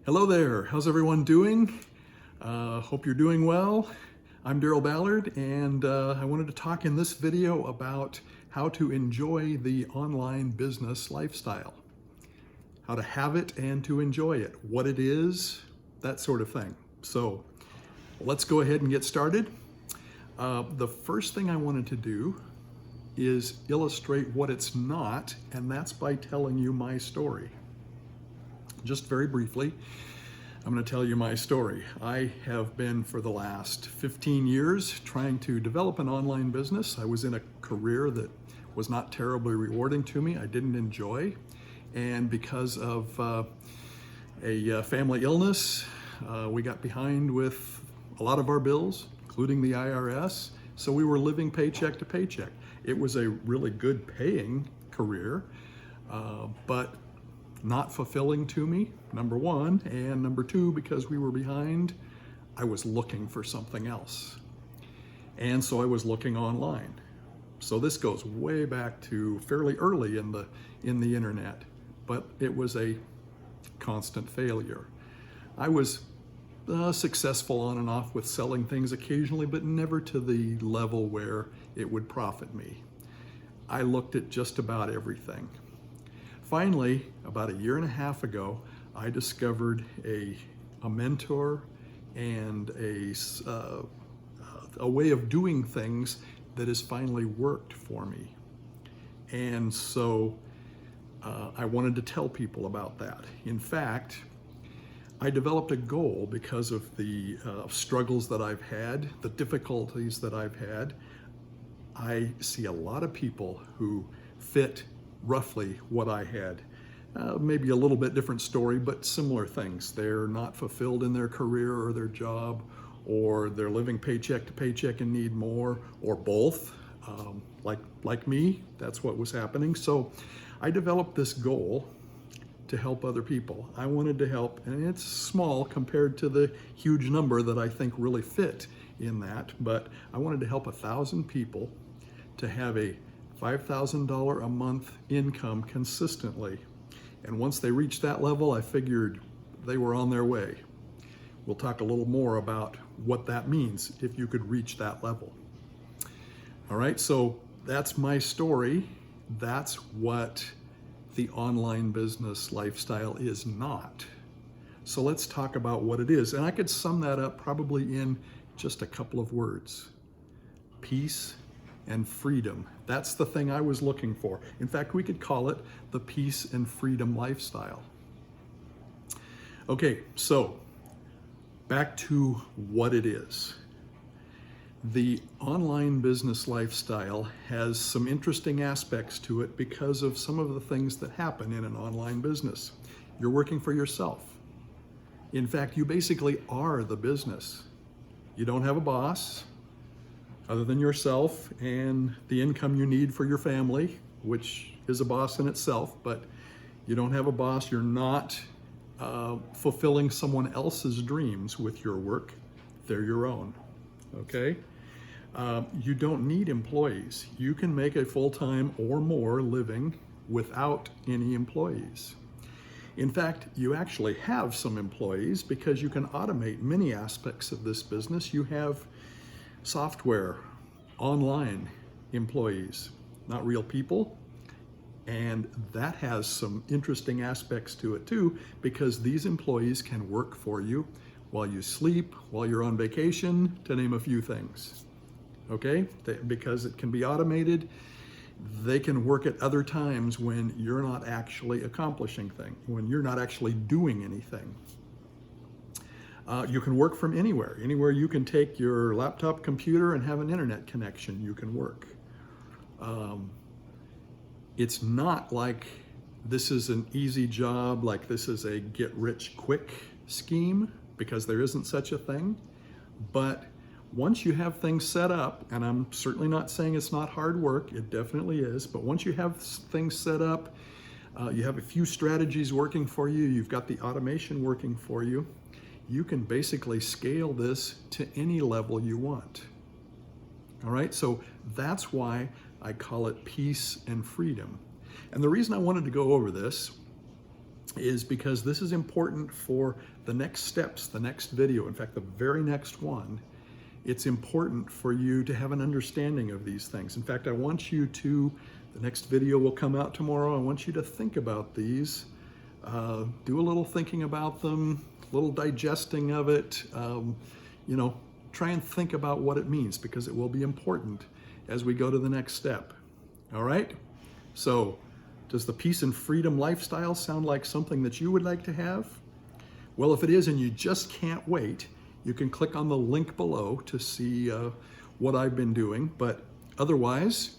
Hello there, how's everyone doing? Hope you're doing well. I'm Daryl Ballard, and I wanted to talk in this video about how to enjoy the online business lifestyle. How to have it and to enjoy it, what it is, that sort of thing. So let's go ahead and get started. The first thing I wanted to do is illustrate what it's not, and that's by telling you my story. Just very briefly, I'm going to tell you my story. I have been for the last 15 years trying to develop an online business. I was in a career that was not terribly rewarding to me. I didn't enjoy. And because of a family illness, we got behind with a lot of our bills, including the IRS. So we were living paycheck to paycheck. It was a really good paying career, but not fulfilling to me, number one, and number two, because we were behind, I was looking for something else. And so I was looking online. So this goes way back to fairly early in the internet, but it was a constant failure. I was successful on and off with selling things occasionally, but never to the level where it would profit me. I looked at just about everything. Finally, about a year and a half ago, I discovered a mentor and a way of doing things that has finally worked for me. And so I wanted to tell people about that. In fact, I developed a goal because of the struggles that I've had, the difficulties that I've had. I see a lot of people who fit roughly what I had. Maybe a little bit different story, but similar things. They're not fulfilled in their career or their job, or they're living paycheck to paycheck and need more, or both. Like me, that's what was happening. So I developed this goal to help other people. I wanted to help, and it's small compared to the huge number that I think really fit in that, but I wanted to help 1,000 people to have a $5,000 a month income consistently. And once they reached that level, I figured they were on their way. We'll talk a little more about what that means if you could reach that level. All right, so that's my story. That's what the online business lifestyle is not. So let's talk about what it is. And I could sum that up probably in just a couple of words: peace and freedom. That's the thing I was looking for. In fact, we could call it the peace and freedom lifestyle. Okay, so back to what it is. The online business lifestyle has some interesting aspects to it because of some of the things that happen in an online business. You're working for yourself. In fact, you basically are the business. You don't have a boss other than yourself and the income you need for your family, which is a boss in itself, but you don't have a boss. You're not fulfilling someone else's dreams with your work. They're your own, okay? You don't need employees. You can make a full-time or more living without any employees. In fact, you actually have some employees because you can automate many aspects of this business. You have software, online employees, not real people. And that has some interesting aspects to it too, because these employees can work for you while you sleep, while you're on vacation, to name a few things. Okay? Because it can be automated, they can work at other times when you're not actually accomplishing things, when you're not actually doing anything. You can work from anywhere. Anywhere you can take your laptop computer and have an internet connection, you can work. It's not like this is an easy job, like this is a get-rich-quick scheme, because there isn't such a thing. But once you have things set up, and I'm certainly not saying it's not hard work, it definitely is, but once you have things set up, you have a few strategies working for you, you've got the automation working for you, you can basically scale this to any level you want. All right, so that's why I call it peace and freedom. And the reason I wanted to go over this is because this is important for the next steps, the next video, in fact, the very next one. It's important for you to have an understanding of these things. In fact, I want you to, the next video will come out tomorrow, I want you to think about these, do a little thinking about them, a little digesting of it, you know, try and think about what it means because it will be important as we go to the next step. All right? So, does the peace and freedom lifestyle sound like something that you would like to have? Well, if it is and you just can't wait, you can click on the link below to see what I've been doing. But otherwise,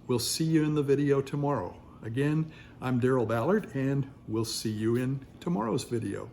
we'll see you in the video tomorrow. Again, I'm Daryl Ballard, and we'll see you in tomorrow's video.